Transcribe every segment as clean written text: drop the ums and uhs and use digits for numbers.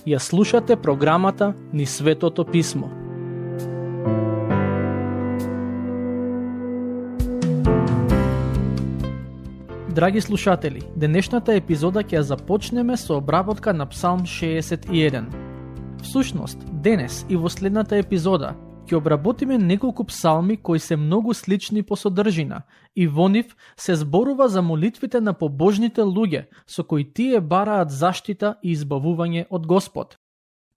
Ја слушате програмата Низ Светото Писмо. Драги слушатели, денешната епизода ќе ја започнеме со обработка на Псалм 61. Всушност, денес и во следната епизода ќе обработиме неколку псалми кои се многу слични по содржина и во нив се зборува за молитвите на побожните луѓе со кои тие бараат заштита и избавување од Господ.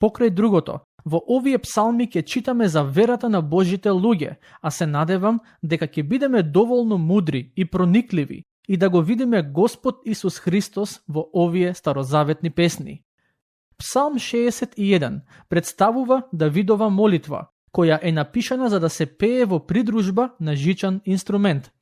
Покрај другото, во овие псалми ќе читаме за верата на Божите луѓе, а се надевам дека ќе бидеме доволно мудри и проникливи и да го видиме Господ Исус Христос во овие старозаветни песни. Псалм 61 представува Давидова молитва, која е напишана за да се пее во придружба на жичан инструмент.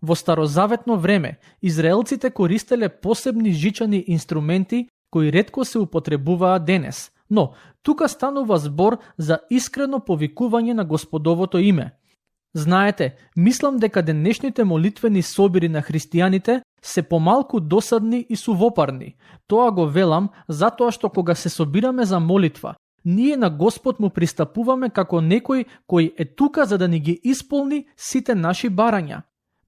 Во старозаветно време, израелците користеле посебни жичани инструменти кои ретко се употребуваат денес, но тука станува збор за искрено повикување на Господовото име. Знаете, мислам дека денешните молитвени собири на христијаните се помалку досадни и сувопарни. Тоа го велам затоа што кога се собираме за молитва, ние на Господ му пристапуваме како некој кој е тука за да ни ги исполни сите наши барања.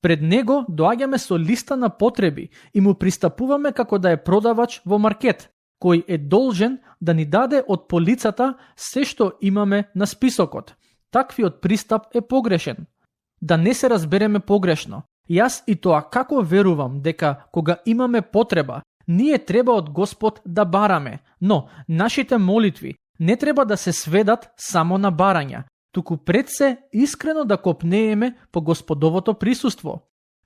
Пред него доаѓаме со листа на потреби и му пристапуваме како да е продавач во маркет, кој е должен да ни даде од полицата се што имаме на списокот. Таквиот пристап е погрешен. Да не се разбереме погрешно. Јас и тоа како верувам дека кога имаме потреба, ние треба од Господ да бараме, но нашите молитви не треба да се сведат само на барања, туку пред се искрено да копнееме по Господовото присуство.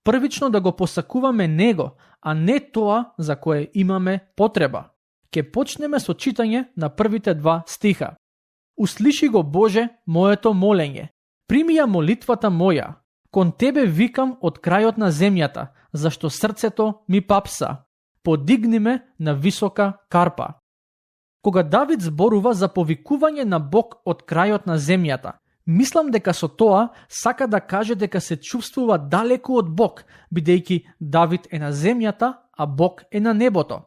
Првично да го посакуваме Него, а не тоа за кое имаме потреба. Ке почнеме со читање на првите 2 стиха. Услиши го, Боже, моето молење. Прими ја молитвата моја. Кон Тебе викам од крајот на земјата, зашто срцето ми папса. Подигни ме на висока карпа. Кога Давид зборува за повикување на Бог од крајот на земјата, мислам дека со тоа сака да каже дека се чувствува далеку од Бог, бидејќи Давид е на земјата, а Бог е на небото.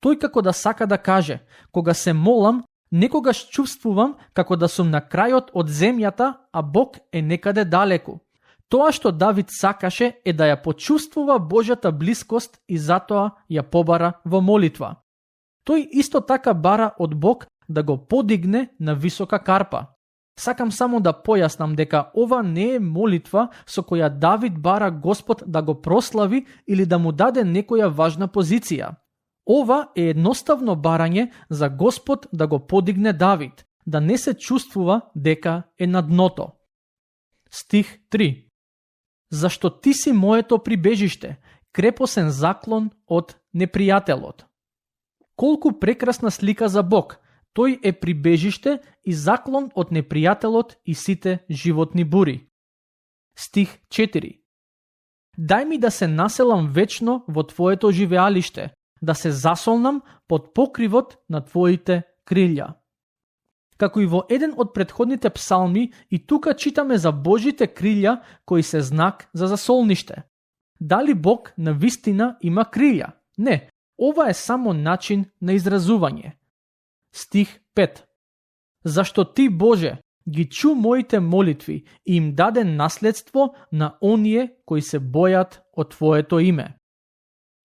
Тој како да сака да каже, кога се молам, некогаш чувствувам како да сум на крајот од земјата, а Бог е некаде далеку. Тоа што Давид сакаше е да ја почувствува Божјата блискост и затоа ја побара во молитва. Тој исто така бара од Бог да го подигне на висока карпа. Сакам само да појаснам дека ова не е молитва со која Давид бара Господ да го прослави или да му даде некоја важна позиција. Ова е едноставно барање за Господ да го подигне Давид, да не се чувствува дека е на дното. Стих 3. Зашто ти си моето прибежиште, крепосен заклон од непријателот. Колку прекрасна слика за Бог. Тој е прибежиште и заклон од непријателот и сите животни бури. Стих 4. Дај ми да се населам вечно во Твоето живеалиште, да се засолнам под покривот на Твоите крилја. Како и во еден од претходните псалми, и тука читаме за Божите крилја кои се знак за засолниште. Дали Бог на вистина има крилја? Не, ова е само начин на изразување. Стих 5. Зашто Ти, Боже, ги чу моите молитви и им даде наследство на оние кои се бојат од Твоето име.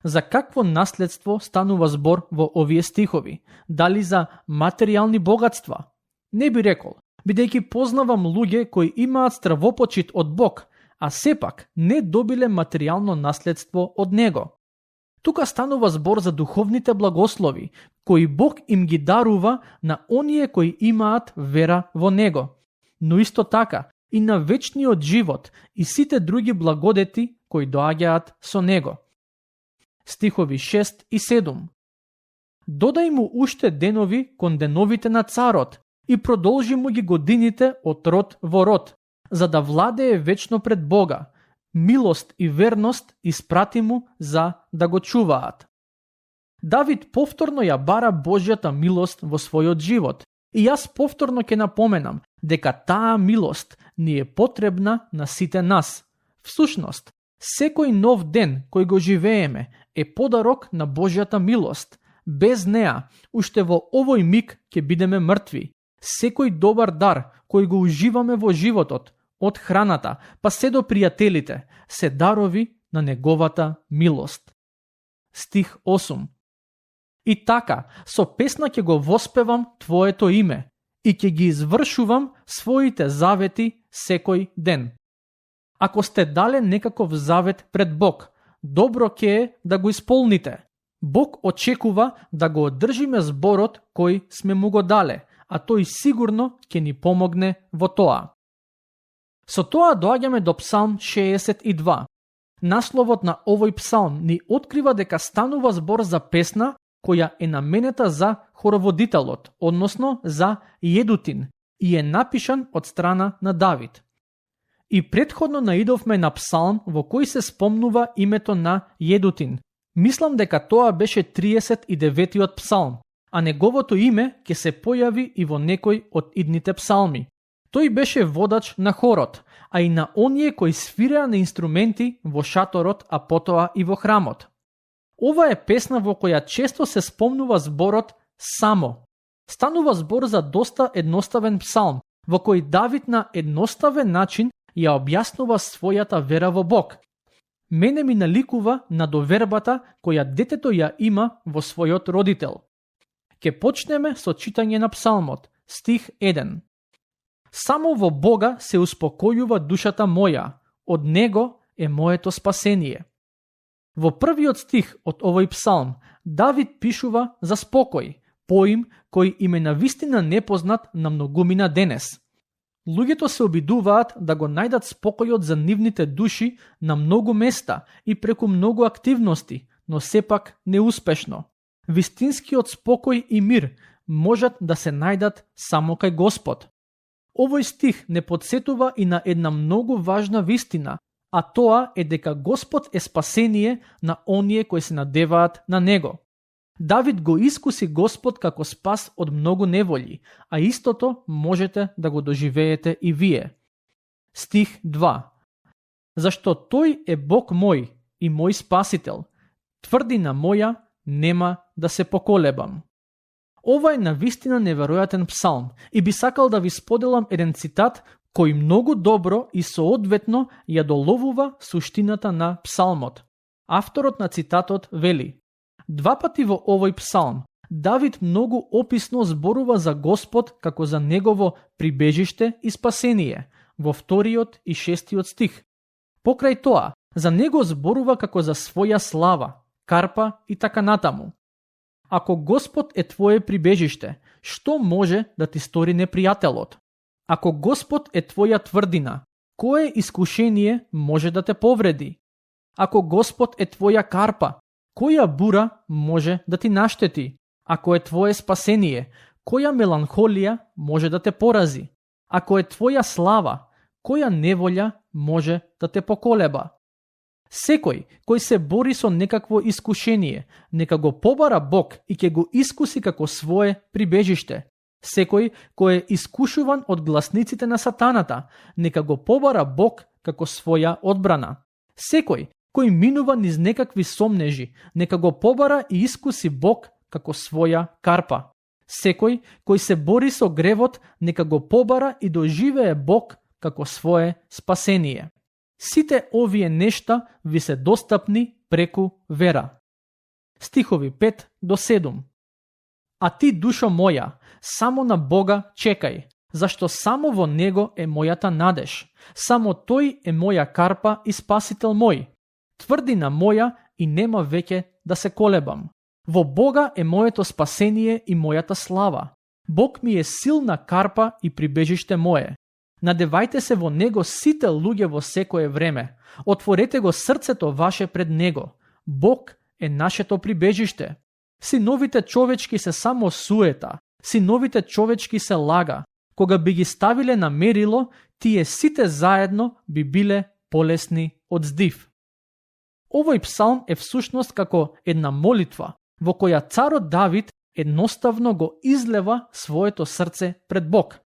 За какво наследство станува збор во овие стихови? Дали за материјални богатства? Не би рекол, бидејќи познавам луѓе кои имаат стравопочит од Бог, а сепак не добиле материјално наследство од Него. Тука станува збор за духовните благослови, кои Бог им ги дарува на оние кои имаат вера во Него, но исто така и на вечниот живот и сите други благодети кои доаѓаат со Него. Стихови 6 и 7. Додај му уште денови кон деновите на царот и продолжи му ги годините од род во род, за да владее вечно пред Бога. Милост и верност испрати му за да го чуваат. Давид повторно ја бара Божјата милост во својот живот и јас повторно ќе напоменам дека таа милост ни е потребна на сите нас. Всушност, Секој нов ден кој го живееме е подарок на Божјата милост. Без неа, уште во овој миг ќе бидеме мртви. Секој добар дар кој го уживаме во животот, од храната па се до пријателите, се дарови на неговата милост. Стих 8. И така, со песна ќе го воспевам Твоето име и ќе ги извршувам своите завети секој ден. Ако сте дале некаков завет пред Бог, добро ќе е да го исполните. Бог очекува да го одржиме зборот кој сме му го дале, а тој сигурно ќе ни помогне во тоа. Со тоа доаѓаме до Псалм 62. Насловот на овој псалм ни открива дека станува збор за песна која е наменета за хороводителот, односно за Једутин, и е напишан од страна на Давид. И претходно наидовме на псалм во кој се спомнува името на Једутин. Мислам дека тоа беше 39-тиот псалм, а неговото име ќе се појави и во некој од идните псалми. Тој беше водач на хорот, а и на оние кои свиреа на инструменти во шаторот, а потоа и во храмот. Ова е песна во која често се спомнува зборот само. Станува збор за доста едноставен псалм, во кој Давид на едноставен начин ја објаснува својата вера во Бог. Мене ми наликува на довербата која детето ја има во својот родител. Ке почнеме со читање на псалмот, стих 1. Само во Бога се успокојува душата моја, од Него е моето спасение. Во првиот стих од овој псалм, Давид пишува за спокој, поим кој им е навистина непознат на многумина денес. Луѓето се обидуваат да го најдат спокојот за нивните души на многу места и преку многу активности, но сепак неуспешно. Вистинскиот спокој и мир можат да се најдат само кај Господ. Овој стих не подсетува и на една многу важна вистина, а тоа е дека Господ е спасение на оние кои се надеваат на Него. Давид го искуси Господ како спас од многу неволји, а истото можете да го доживеете и вие. Стих 2. Зашто тој е Бог мој и мој спасител, тврдина моја, нема да се поколебам. Ова е навистина неверојатен псалм и би сакал да ви споделам еден цитат кој многу добро и соодветно ја доловува суштината на псалмот. Авторот на цитатот вели: Два пати во овој псалм Давид многу описно зборува за Господ како за негово прибежиште и спасение, во 2 и 6 стих. Покрај тоа, за него зборува како за своја слава, карпа и така натаму. Ако Господ е твое прибежиште, што може да ти стори непријателот? Ако Господ е твоја тврдина, кое искушение може да те повреди? Ако Господ е твоја карпа, која бура може да ти наштети? Ако е твое спасение, која меланхолија може да те порази? Ако е твоја слава, која неволја може да те поколеба? Секој кој се бори со некакво искушение, нека го побара Бог и ќе го искуси како свое прибежиште. Секој кој е искушуван од гласниците на сатаната, нека го побара Бог како своја одбрана. Секој кој минува низ некакви сомнежи, нека го побара и искуси Бог како своја карпа. Секој кој се бори со гревот, нека го побара и доживее Бог како свое спасение. Сите овие нешта ви се достапни преку вера. Стихови 5 до 7. А ти, душо моја, само на Бога чекај, зашто само во Него е мојата надеж. Само Тој е моја карпа и спасител мој. Тврдина моја и нема веќе да се колебам. Во Бога е моето спасение и мојата слава. Бог ми е силна карпа и прибежиште мое. Надевајте се во Него сите луѓе во секое време. Отворете го срцето ваше пред Него. Бог е нашето прибежиште. Синовите човечки се само суета. Синовите човечки се лага. Кога би ги ставиле на мерило, тие сите заедно би биле полесни од здив. Овој псалм е всушност како една молитва, во која царот Давид едноставно го излева своето срце пред Бог.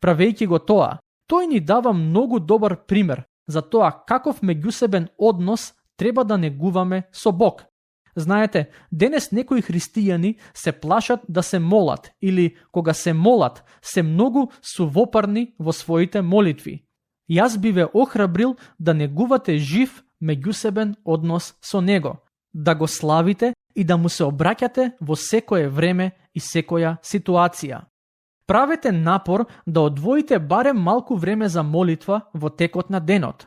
Правејќи го тоа, тој ни дава многу добар пример за тоа каков меѓусебен однос треба да негуваме со Бог. Знаете, денес некои христијани се плашат да се молат или кога се молат, се многу сувопарни во своите молитви. Јас би ве охрабрил да негувате жив меѓусебен однос со Него, да го славите и да му се обраќате во секое време и секоја ситуација. Правете напор да одвоите барем малку време за молитва во текот на денот.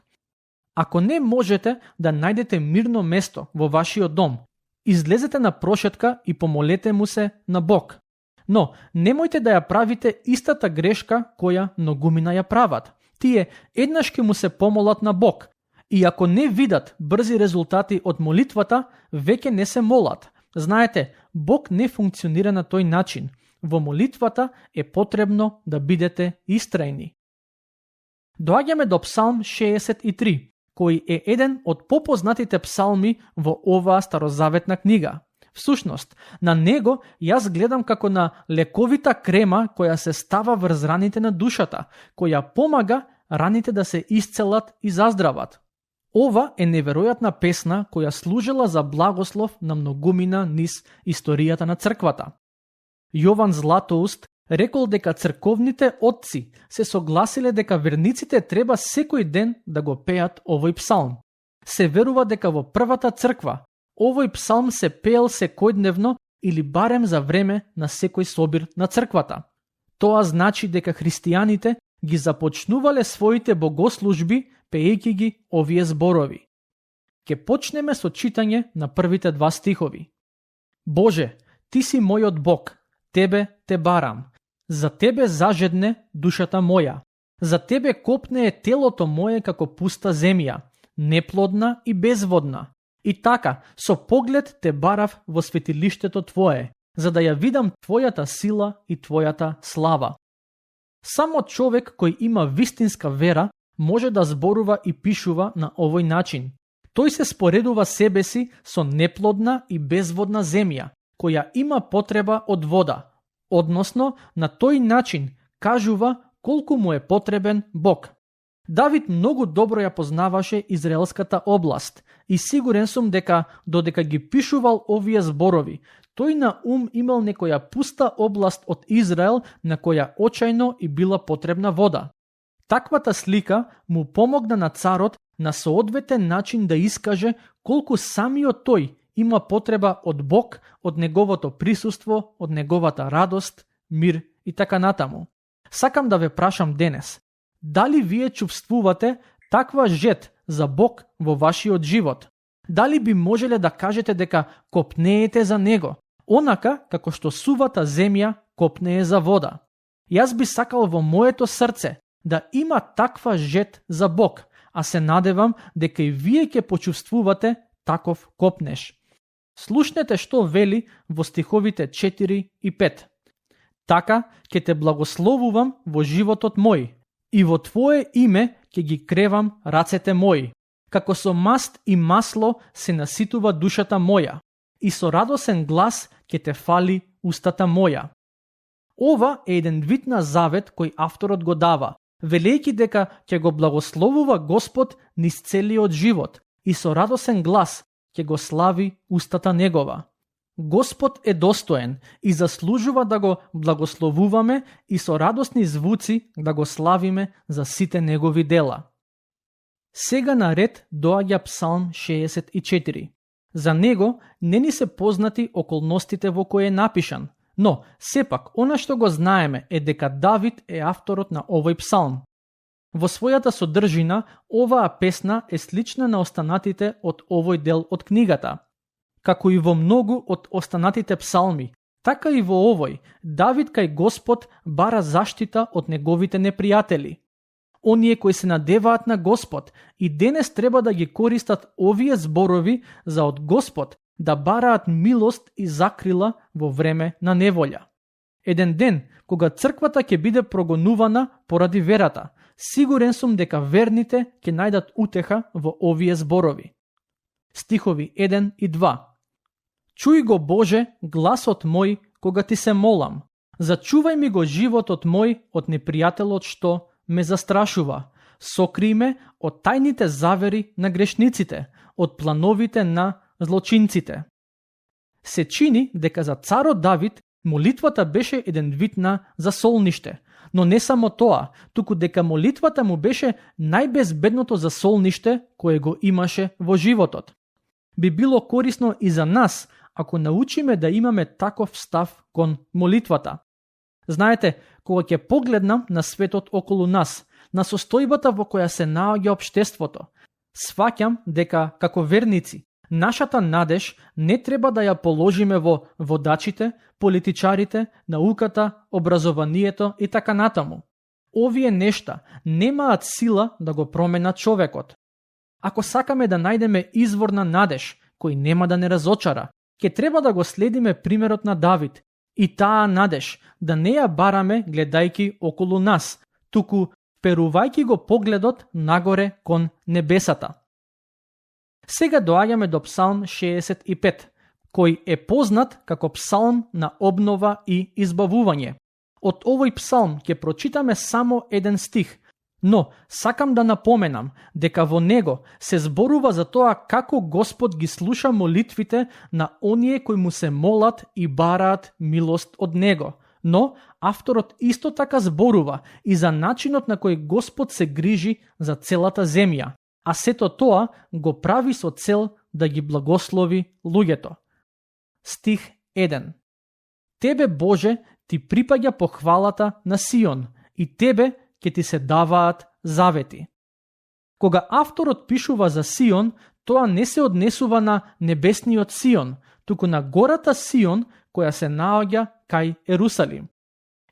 Ако не можете да најдете мирно место во вашиот дом, излезете на прошетка и помолете му се на Бог. Но немојте да ја правите истата грешка која многумина ја прават. Тие еднаш ке му се помолат на Бог, и ако не видат брзи резултати од молитвата, веќе не се молат. Знаете, Бог не функционира на тој начин. Во молитвата е потребно да бидете истрајни. Доаѓаме до Псалм 63, кој е еден од попознатите псалми во оваа старозаветна книга. Всушност, на него јас гледам како на лековита крема која се става врз раните на душата, која помага раните да се исцелат и заздрават. Ова е неверојатна песна која служела за благослов на многумина низ историјата на црквата. Јован Златоуст рекол дека црковните отци се согласиле дека верниците треба секој ден да го пеат овој псалм. Се верува дека во првата црква овој псалм се пеел секојдневно или барем за време на секој собир на црквата. Тоа значи дека христијаните ги започнувале своите богослужби пеејќи ги овие зборови. Ке почнеме со читање на првите два стихови. Боже, Ти си мојот Бог, Тебе те барам. За Тебе зажедне душата моја. За Тебе копне е телото мое како пуста земја, неплодна и безводна. И така, со поглед те барав во светилиштето Твое, за да ја видам Твојата сила и Твојата слава. Само човек кој има вистинска вера може да зборува и пишува на овој начин. Тој се споредува себе си со неплодна и безводна земја, која има потреба од вода, односно на тој начин кажува колку му е потребен Бог. Давид многу добро ја познаваше израелската област и сигурен сум дека додека ги пишувал овие зборови, тој на ум имал некоја пуста област од Израел на која очајно и била потребна вода. Таквата слика му помогна на царот на соодветен начин да искаже колку самиот тој има потреба од Бог, од неговото присуство, од неговата радост, мир и така натаму. Сакам да ве прашам денес, дали вие чувствувате таква жет за Бог во вашиот живот? Дали би можеле да кажете дека копнеете за Него, онака како што сувата земја копнее за вода? Јас би сакал во моето срце да има таква жет за Бог, а се надевам дека и вие ќе почувствувате таков копнеш. Слушнете што вели во стиховите 4 и 5. Така ќе те благословувам во животот мој, и во Твое име ќе ги кревам рацете мои. Како со маст и масло се наситува душата моја, и со радосен глас ќе те фали устата моја. Ова е еден вид на завет кој авторот го дава, велејќи дека ќе го благословува Господ низ целиот живот и со радосен глас ќе го слави устата негова. Господ е достоен и заслужува да го благословуваме и со радосни звуци да го славиме за сите негови дела. Сега на ред доаѓа Псалм 64. За него не ни се познати околностите во кои е напишан, но сепак она што го знаеме е дека Давид е авторот на овој псалм. Во својата содржина, оваа песна е слична на останатите од овој дел од книгата. Како и во многу од останатите псалми, така и во овој, Давид кај Господ бара заштита од неговите непријатели. Оние кои се надеваат на Господ и денес треба да ги користат овие зборови за од Господ да бараат милост и закрила во време на неволја. Еден ден, кога црквата ќе биде прогонувана поради верата, сигурен сум дека верните ќе најдат утеха во овие зборови. Стихови 1 и 2. Чуј го, Боже, гласот мој кога ти се молам. Зачувај ми го животот мој од непријателот што ме застрашува. сокриме од тајните завери на грешниците, од плановите на злочинците. Се чини дека за царот Давид молитвата беше еден вид на засолниште, но не само тоа, туку дека молитвата му беше најбезбедното засолниште кое го имаше во животот. Би било корисно и за нас ако научиме да имаме таков став кон молитвата. Знаете, кога ќе погледнам на светот околу нас, на состојбата во која се наоѓа општеството, сваќам дека како верници нашата надеж не треба да ја положиме во водачите, политичарите, науката, образованието и така натаму. Овие нешта немаат сила да го променат човекот. Ако сакаме да најдеме извор на надеж, кој нема да не разочара, ќе треба да го следиме примерот на Давид и таа надеж да не ја бараме гледајки околу нас, туку перувајки го погледот нагоре кон небесата. Сега доаѓаме до Псалм 65, кој е познат како псалм на обнова и избавување. Од овој псалм ќе прочитаме само еден стих, но сакам да напоменам дека во него се зборува за тоа како Господ ги слуша молитвите на оние кои му се молат и бараат милост од него. Но авторот исто така зборува и за начинот на кој Господ се грижи за целата земја, а сето тоа го прави со цел да ги благослови луѓето. Стих 1. Тебе, Боже, ти припаѓа похвалата на Сион и тебе ќе ти се даваат завети. Кога авторот пишува за Сион, тоа не се однесува на небесниот Сион, туку на гората Сион која се наоѓа кај Ерусалим.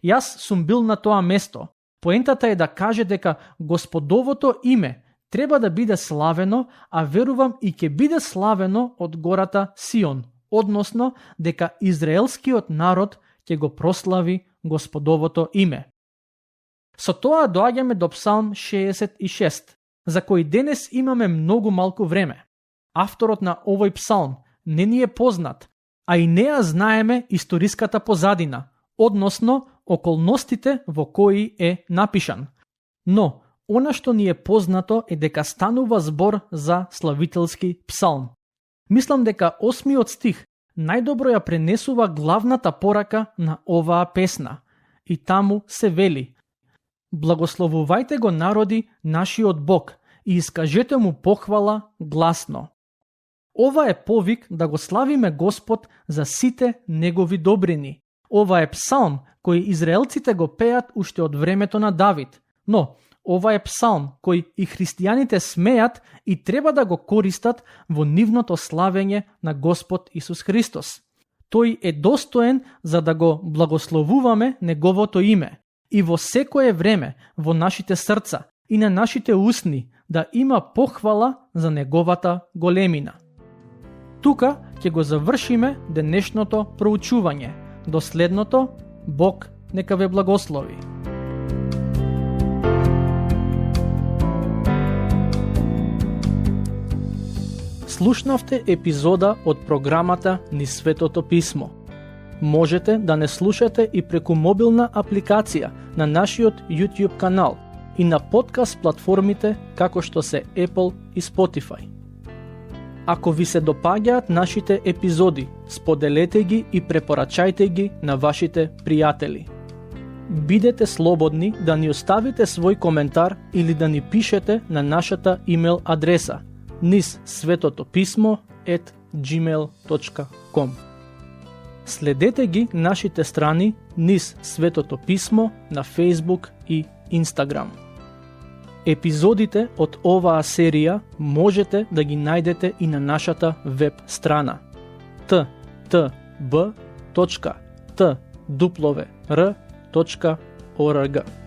Јас сум бил на тоа место. Поентата е да каже дека Господовото име треба да биде славено, а верувам и ќе биде славено од гората Сион, односно дека израелскиот народ ќе го прослави Господовото име. Со тоа доаѓаме до Псалм 66, за кој денес имаме многу малку време. Авторот на овој псалм не ни е познат, а и не ја знаеме историската позадина, односно околностите во кои е напишан. Но, она што ни е познато е дека станува збор за славителски псалм. Мислам дека 8 стих најдобро ја пренесува главната порака на оваа песна. И таму се вели: Благословувајте го народи нашиот Бог и искажете му похвала гласно. Ова е повик да го славиме Господ за сите негови добрини. Ова е псалм кој израелците го пеат уште од времето на Давид, но ова е псалм кој и христијаните смеат и треба да го користат во нивното славење на Господ Исус Христос. Тој е достоен за да го благословуваме неговото име и во секое време во нашите срца и на нашите усни да има похвала за неговата големина. Тука ќе го завршиме денешното проучување. До следното, Бог нека ве благослови. Слушнавте епизода од програмата Низ Светото Писмо. Можете да не слушате и преку мобилна апликација на нашиот YouTube канал и на подкаст платформите како што се Apple и Spotify. Ако ви се допаѓаат нашите епизоди, споделете ги и препорачајте ги на вашите пријатели. Бидете слободни да ни оставите свој коментар или да ни пишете на нашата имейл адреса nizsvetotopисmo@gmail.com. Следете ги нашите страни Низ Светото Писмо на Facebook и Instagram. Епизодите од оваа серија можете да ги најдете и на нашата веб страна ttb.twr.org.